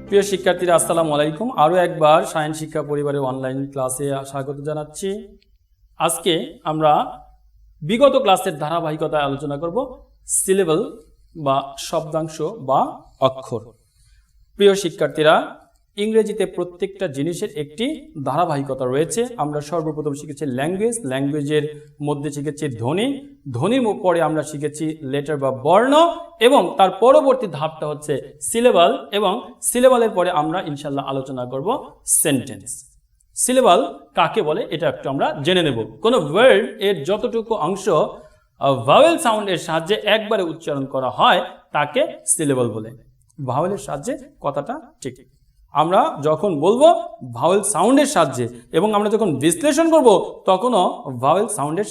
প্রিয় শিক্ষার্থীরা আসসালামু আলাইকুম। আরও একবার সায়েন্স শিক্ষা পরিবারের অনলাইন ক্লাসে স্বাগত জানাচ্ছি। আজকে আমরা বিগত ক্লাসের ধারাবাহিকতায় আলোচনা করব সিলেবল বা শব্দাংশ বা অক্ষর। প্রিয় শিক্ষার্থীরা, ইংরেজিতে প্রত্যেকটা জিনিসের একটি ধারাবাহিকতা রয়েছে। আমরা সর্বপ্রথম শিখেছি ল্যাঙ্গুয়েজ, ল্যাঙ্গুয়েজের মধ্যে শিখেছি ধ্বনি, ধ্বনির পরে আমরা শিখেছি লেটার বা বর্ণ, এবং তার পরবর্তী ধাপটা হচ্ছে সিলেবাল, এবং সিলেবালের পরে আমরা ইনশাল্লাহ আলোচনা করব সেন্টেন্স। সিলেবাল কাকে বলে এটা একটু আমরা জেনে নেব। কোনো ওয়ার্ড এর যতটুকু অংশ ভাওয়েল সাউন্ডের সাহায্যে একবারে উচ্চারণ করা হয় তাকে সিলেবাল বলে। ভাওয়েলের সাহায্যে কথাটা ঠিক, আমরা যখন বলবো ভাওয়েল সাউন্ডের সাহায্যে, এবং আমরা যখন বিশ্লেষণ করব তখনও ভাওয়েল সাউন্ডের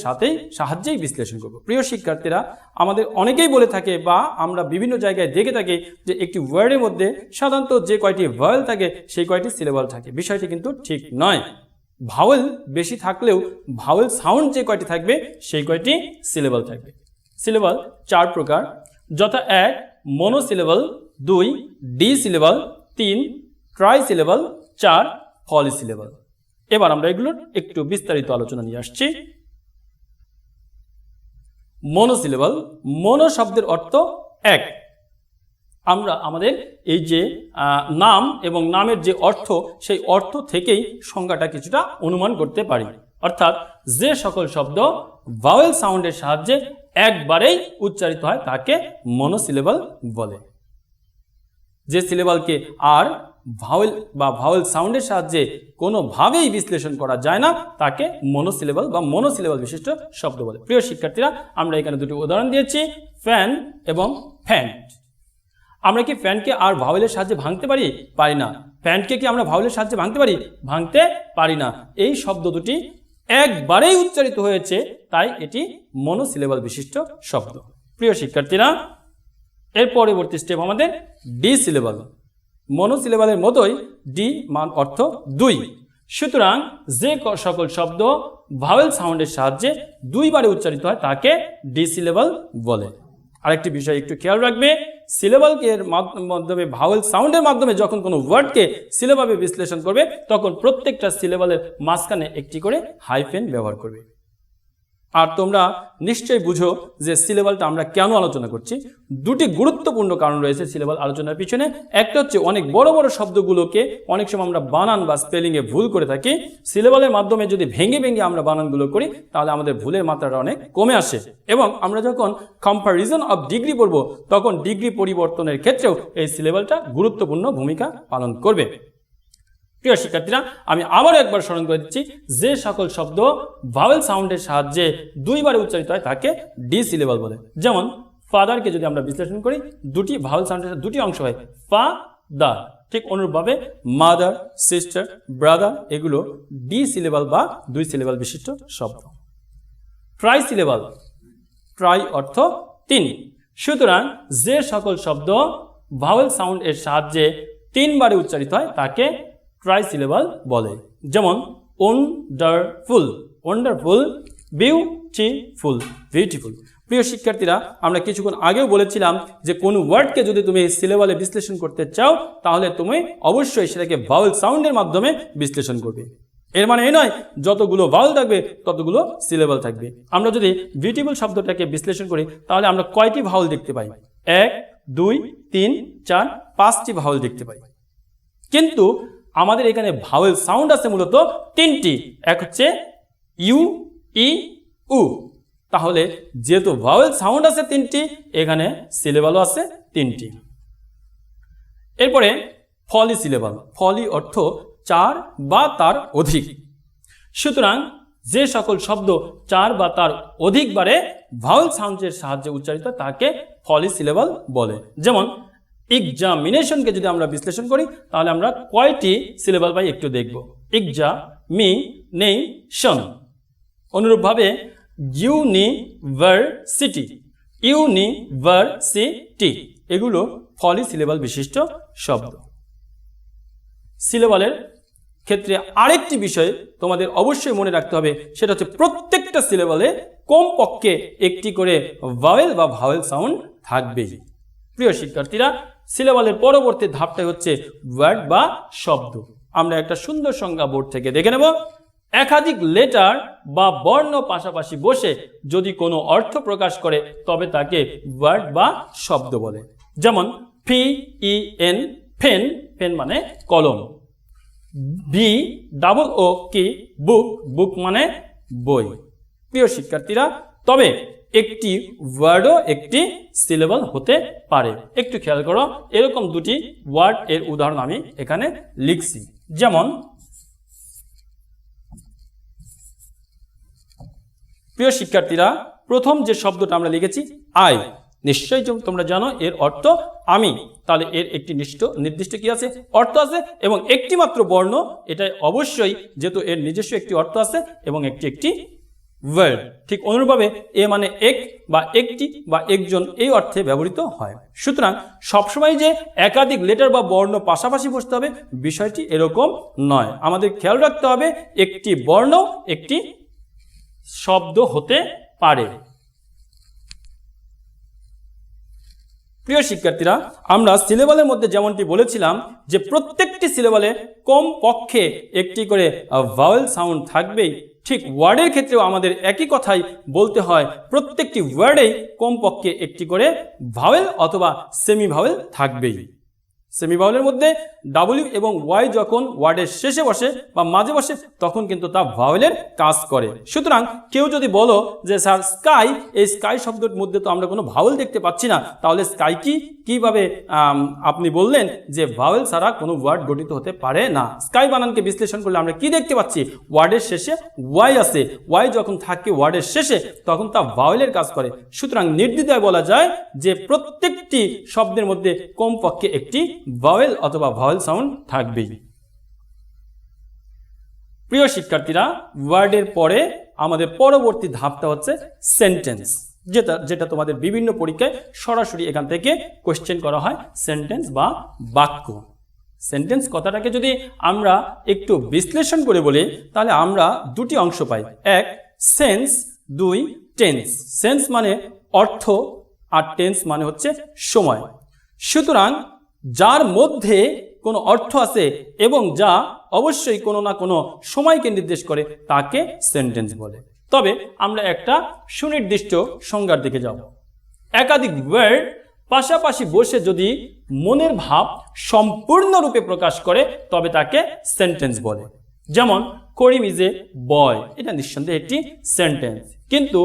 সাহায্যেই বিশ্লেষণ করব। প্রিয় শিক্ষার্থীরা, আমাদের অনেকেই বলে থাকে বা আমরা বিভিন্ন জায়গায় দেখে থাকি যে একটি ওয়ার্ডের মধ্যে সাধারণত যে কয়টি ভাওয়েল থাকে সেই কয়টি সিলেবাল থাকে। বিষয়টি কিন্তু ঠিক নয়। ভাওয়েল বেশি থাকলেও ভাওয়েল সাউন্ড যে কয়টি থাকবে সেই কয়টি সিলেবাল থাকবে। সিলেবাল চার প্রকার, যথা 1 মনোসিলেবাল, 2 ডি সিলেবাল, 3 ট্রাই সিলেবাল, 4 পলিসিলেবাল। এবার আমরা এগুলোর একটু বিস্তারিত আলোচনা নিয়ে আসছি। মনোসিলেবাল, মনো শব্দের অর্থ এক। আমরা আমাদের এই যে নাম এবং নামের যে অর্থ, সেই অর্থ থেকেই সংজ্ঞাটা কিছুটা অনুমান করতে পারি। অর্থাৎ যে সকল শব্দ ভাওয়েল সাউন্ডের সাহায্যে একবারেই উচ্চারিত হয় তাকে মনোসিলেবাল বলে। যে সিলেবালকে আর ভাওয়েল বা ভাওয়েল সাউন্ডের সাহায্যে কোনোভাবেই বিশ্লেষণ করা যায় না তাকে মনোসিলেবাল বা মনোসিলেবাল বিশিষ্ট শব্দ বলে। প্রিয় শিক্ষার্থীরা, আমরা এখানে দুটি উদাহরণ দিয়েছি, ফ্যান এবং ফ্যান্ট। আমরা কি ফ্যানকে আর ভাওয়েলের সাহায্যে ভাঙতে পারি? পারি না। ফ্যানকে কি আমরা ভাওয়েলের সাহায্যে ভাঙতে পারি? ভাঙতে পারি না। এই শব্দ দুটি একবারেই উচ্চারিত হয়েছে, তাই এটি মনোসিলেবাল বিশিষ্ট শব্দ। প্রিয় শিক্ষার্থীরা, এর পরবর্তী স্টেপ আমাদের ডি সিলেবাল। মনোসিলেবালের মতোই ডি মান অর্থ 2। সুতরাং যে সকল শব্দ ভাওয়েল সাউন্ডের সাহায্যে 2 বারে উচ্চারিত হয় তাকে ডি সিলেবাল বলে। আরেকটি বিষয় একটু খেয়াল রাখবে, সিলেবালকে মাধ্যমে ভাওয়েল সাউন্ডের মাধ্যমে যখন কোনো ওয়ার্ডকে সিলেবালে বিশ্লেষণ করবে তখন প্রত্যেকটা সিলেবালের মাঝখানে একটি করে হাইফেন ব্যবহার করবে। আর তোমরা নিশ্চয়ই বুঝো যে সিলেবালটা আমরা কেন আলোচনা করছি। দুটি গুরুত্বপূর্ণ কারণ রয়েছে সিলেবাল আলোচনার পিছনে। একটা হচ্ছে অনেক বড় বড় শব্দগুলোকে অনেক সময় আমরা বানান বা স্পেলিংয়ে ভুল করে থাকি। সিলেবালের মাধ্যমে যদি ভেঙে ভেঙে আমরা বানানগুলো করি তাহলে আমাদের ভুলের মাত্রাটা অনেক কমে আসে, এবং আমরা যখন কম্পারিজন অফ ডিগ্রি পড়ব তখন ডিগ্রি পরিবর্তনের ক্ষেত্রেও এই সিলেবালটা গুরুত্বপূর্ণ ভূমিকা পালন করবে। প্রিয় শিক্ষার্থীরা, আমি আবারও একবার স্মরণ করে দিচ্ছি, যে সকল শব্দ ভাওয়েল সাউন্ডের সাহায্যে 2 বারে উচ্চারিত হয় তাকে ডি সিলেবাল বলে। যেমন ফাদারকে যদি আমরা বিশ্লেষণ করি, দুটি ভাওয়েল সাউন্ডের দুটি অংশ হয়, ফা দার। ঠিক অনুরূপভাবে মাদার, সিস্টার, ব্রাদার এগুলো ডি সিলেবাল বা 2 সিলেবাল বিশিষ্ট শব্দ। ট্রাই সিলেবাল, ট্রাই অর্থ 3। সুতরাং যে সকল শব্দ ভাওয়েল সাউন্ড এর সাহায্যে 3 বারে উচ্চারিত হয় তাকে ট্রাই সিলেবাল বলে। যেমন ওয়ান্ডারফুল, ওয়ান্ডারফুল, বিউটিফুল, বিউটিফুল। প্রিয় শিক্ষার্থীরা, আমরা কিছুক্ষণ আগেও বলেছিলাম যে কোনো ওয়ার্ডকে যদি তুমি সিলেবালে বিশ্লেষণ করতে চাও তাহলে তুমি অবশ্যই সেটাকে ভাওয়েল সাউন্ডের মাধ্যমে বিশ্লেষণ করবে। এর মানে এই নয় যতগুলো ভাওয়েল থাকবে ততগুলো সিলেবাল থাকবে। আমরা যদি বিউটিফুল শব্দটাকে বিশ্লেষণ করি তাহলে আমরা কয়টি ভাওয়েল দেখতে পাই? 1, 2, 3, 4, 5টি ভাওয়েল দেখতে পাই। কিন্তু আমাদের এখানে ভাওয়েল সাউন্ড আছে মূলত 3টি। এক হচ্ছে ইউ, ই, উ। তাহলে যেহেতু ভাওয়েল সাউন্ড আছে 3টি, এখানে সিলেবালও আছে 3টি। এরপরে ফলি সিলেবাল, ফলি অর্থ 4 বা তার অধিক। সুতরাং যে সকল শব্দ 4 বা তার অধিক বারে ভাওয়েল সাউন্ডের সাহায্যে উচ্চারিত তাকে ফলি সিলেবাল বলে। যেমন এক্সামিনেশনকে যদি আমরা বিশ্লেষণ করি তাহলে আমরা কয়টি সিলেবাল পাই একটু দেখব। এক্সামিনেশন। অনুরূপভাবে ইউনিভার্সিটি, ইউনিভার্সিটি এগুলো ফলি সিলেবাল বিশিষ্ট শব্দ। সিলেবালের ক্ষেত্রে আরেকটি বিষয় তোমাদের অবশ্যই মনে রাখতে হবে, সেটা হচ্ছে প্রত্যেকটা সিলেবালে কমপক্ষে একটি করে ভাওয়েল বা ভাওয়েল সাউন্ড থাকবে। প্রিয় শিক্ষার্থীরা, সিলেবালের পরবর্তী ধাপটাই হচ্ছে ওয়ার্ড বা শব্দ। আমরা একটা সুন্দর সংজ্ঞা বোর্ড থেকে দেখে নেব। একাধিক লেটার বা বর্ণ পাশাপাশি বসে যদি কোনো অর্থ প্রকাশ করে তবে তাকে ওয়ার্ড বা শব্দ বলে। যেমন PEN পেন, পেন মানে কলম। BOO কি বুক, বুক মানে বই। প্রিয় শিক্ষার্থীরা, তবে একটি ওয়ার্ডও একটি সিলেবল হতে পারে। একটু খেয়াল করো, এরকম দুটি ওয়ার্ড এর উদাহরণ আমি এখানে লিখছি। যেমন প্রিয় শিক্ষার্থীরা, প্রথম যে শব্দটা আমরা লিখেছি আই, নিশ্চয়ই তোমরা জানো এর অর্থ আমি। তাহলে এর একটি নির্দিষ্ট কি আছে, অর্থ আছে এবং একটি মাত্র বর্ণ, এটা অবশ্যই যেহেতু এর নিজস্ব একটি অর্থ আছে এবং একটি ওয়ার্ড। ঠিক অনুরূপভাবে এ মানে এক বা একটি বা একজন এই অর্থে ব্যবহৃত হয়। সুতরাং সবসময় যে একাধিক লেটার বা বর্ণ পাশাপাশি বসতে হবে বিষয়টি এরকম নয়। আমাদের খেয়াল রাখতে হবে একটি বর্ণ একটি শব্দ হতে পারে। প্রিয় শিক্ষার্থীরা, আমরা সিলেবালের মধ্যে যেমনটি বলেছিলাম যে প্রত্যেকটি সিলেবালে কম পক্ষে একটি করে ভাওয়েল সাউন্ড থাকবেই, ঠিক ওয়ার্ডের ক্ষেত্রেও আমাদের একই কথাই বলতে হয়। প্রত্যেকটি ওয়ার্ডেই কমপক্ষে একটি করে ভাওয়েল অথবা সেমি ভাওয়েল থাকবেই। সেমি ভাওয়েলের মধ্যে ডাব্লিউ এবং ওয়াই যখন ওয়ার্ডের শেষে বসে বা মাঝে বসে তখন কিন্তু তা ভাওয়েলের কাজ করে। সুতরাং কেউ যদি বলো যে স্যার স্কাই, এই স্কাই শব্দের মধ্যে তো আমরা কোনো ভাওয়েল দেখতে পাচ্ছি না, তাহলে স্কাই কিভাবে আপনি বললেন যে ভাওয়েল ছাড়া কোনো ওয়ার্ড গঠিত হতে পারে না। স্কাই বানানকে বিশ্লেষণ করলে আমরা কি দেখতে পাচ্ছি, ওয়ার্ডের শেষে ওয়াই আছে, ওয়াই যখন থাকে ওয়ার্ডের শেষে তখন তা ভাওয়েলের কাজ করে। সুতরাং নির্দ্বিধায় বলা যায় যে প্রত্যেকটি শব্দের মধ্যে কমপক্ষে একটি ভাওয়েল অথবা ভাওয়েল সাউন্ড থাকবেই। প্রিয় শিক্ষার্থীরা, ওয়ার্ডের পরে আমাদের পরবর্তী ধাপটা হচ্ছে সেন্টেন্স, যেটা তোমাদের বিভিন্ন পরীক্ষায় সরাসরি এখান থেকে কোশ্চেন করা হয়, সেন্টেন্স বা বাক্য। সেন্টেন্স কথাটাকে যদি আমরা একটু বিশ্লেষণ করে বলি তাহলে আমরা দুটি অংশ পাই, এক সেন্স, দুই টেন্স। সেন্স মানে অর্থ আর টেন্স মানে হচ্ছে সময়। সুতরাং যার মধ্যে কোনো অর্থ আছে এবং যা অবশ্যই কোনো না কোনো সময়কে নির্দেশ করে তাকে সেন্টেন্স বলে। তবে আমরা একটা সুনির্দিষ্ট সংজ্ঞার দিকে যাব। একাধিক ওয়ার্ড পাশাপাশি বসে যদি মনের ভাব সম্পূর্ণরূপে প্রকাশ করে তবে তাকে সেন্টেন্স বলে। যেমন করিম ইজ এ বয়, এটা নিঃসন্দেহে একটি সেন্টেন্স। কিন্তু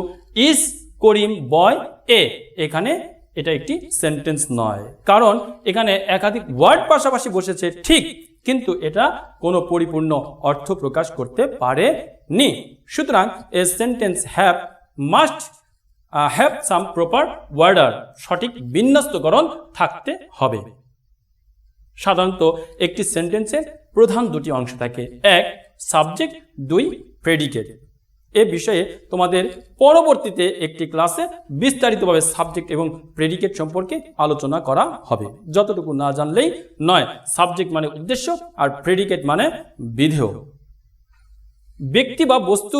ইজ করিম বয় এ, এখানে এটা একটি সেন্টেন্স নয়, কারণ এখানে একাধিক ওয়ার্ড পাশাপাশি বসেছে ঠিক, কিন্তু এটা কোনো পরিপূর্ণ অর্থ প্রকাশ করতে পারেনি। সুতরাং a sentence must have some proper order, সঠিক বিন্যস্তকরণ থাকতে হবে। সাধারণত একটি সেন্টেন্সের প্রধান দুটি অংশ থাকে, এক সাবজেক্ট, দুই প্রেডিকেট। এ বিষয়ে তোমাদের পরবর্তীতে একটি ক্লাসে বিস্তারিতভাবে সাবজেক্ট এবং প্রেডিকেট সম্পর্কে আলোচনা করা হবে। যতটুকু না জানলেই নয়। সাবজেক্ট মানে উদ্দেশ্য আর প্রেডিকেট মানে বিধেয়। ব্যক্তি বা বস্তু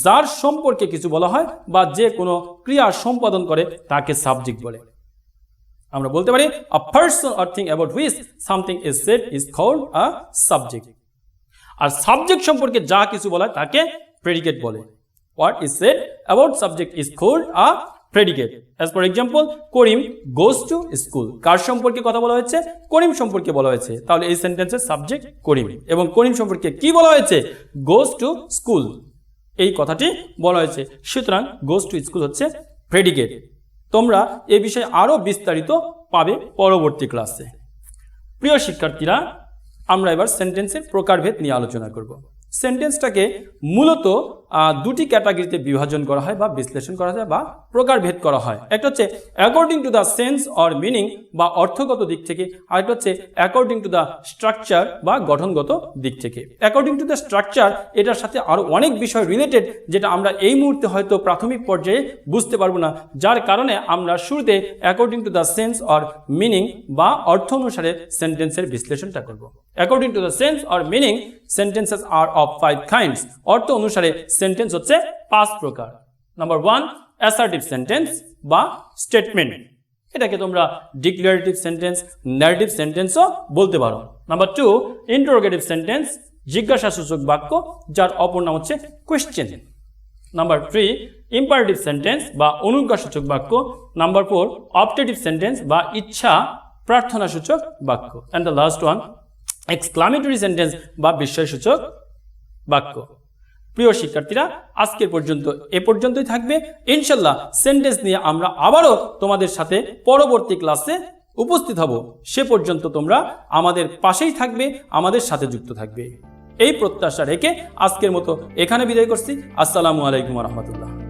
যার সম্পর্কে কিছু বলা হয় বা যে কোনো ক্রিয়া সম্পাদন করে তাকে সাবজেক্ট বলে। আমরা বলতে পারি a person or thing about which something is said is called a subject। আর সাবজেক্ট সম্পর্কে যা কিছু বলা হয় তাকে প্রেডিকেট বলে। What is said about subject is called a predicate. As for example, Karim goes to school। কার সম্পর্কে কথা বলা হয়েছে? করিম সম্পর্কে বলা হয়েছে। তাহলে এই সেন্টেন্সের সাবজেক্ট করিম এবং করিম সম্পর্কে কি বলা হয়েছে? goes to school, এই কথাটি বলা হয়েছে। সুতরাং goes to school হচ্ছে প্রেডিকেট। তোমরা এই বিষয়ে আরো বিস্তারিত পাবে পরবর্তী ক্লাসে। প্রিয় শিক্ষার্থীরা, আমরা এবার সেন্টেন্সের প্রকারভেদ নিয়ে আলোচনা করব। সেন্টেন্সটাকে মূলত দুটি ক্যাটাগরিতে বিভাজন করা হয় বা বিশ্লেষণ করা যায় বা প্রকারভেদ করা হয়। একটা হচ্ছে according to the sense or meaning বা অর্থগত দিক থেকে, আরেকটা হচ্ছে অ্যাকর্ডিং টু দ্য স্ট্রাকচার বা গঠনগত দিক থেকে। অ্যাকর্ডিং টু দ্য স্ট্রাকচার, এটার সাথে আরও অনেক বিষয় রিলেটেড যেটা আমরা এই মুহূর্তে হয়তো প্রাথমিক পর্যায়ে বুঝতে পারবো না, যার কারণে আমরা শুরুতে according to the sense or meaning বা অর্থ অনুসারে সেন্টেন্সের বিশ্লেষণটা করব। According to the sense or meaning, sentences are of 5 kinds. অর্থ অনুসারে সেন্টেন্স হচ্ছে 5 প্রকার। নাম্বার 1, অ্যাসার্টিভ সেন্টেন্স বা স্টেটমেন্ট। এটাকে তোমরা ডিক্লারেটিভ সেন্টেন্স, ন্যারেটিভ সেন্টেন্সও বলতে পারো। নাম্বার 2, ইন্টারোগেটিভ সেন্টেন্স, জিজ্ঞাসাসূচক বাক্য যার অপর নাম হচ্ছে কোয়েশ্চেন। নাম্বার 3, ইম্পারেটিভ সেন্টেন্স বা অনুজ্ঞাসূচক বাক্য। নাম্বার 4, অপটেটিভ সেন্টেন্স বা ইচ্ছা প্রার্থনাসূচক বাক্য। And the last one, exclamatory sentence বা বিস্ময়সূচক বাক্য। প্রিয় শিক্ষার্থীরা, আজকের পর্যন্ত এ পর্যন্তই থাকবে। ইনশাল্লাহ সেন্টেন্স নিয়ে আমরা আবারও তোমাদের সাথে পরবর্তী ক্লাসে উপস্থিত হব। সে পর্যন্ত তোমরা আমাদের পাশেই থাকবে, আমাদের সাথে যুক্ত থাকবে। এই প্রত্যাশা রেখে আজকের মতো এখানে বিদায় করছি। আসসালামু আলাইকুম ওয়া রাহমাতুল্লাহ।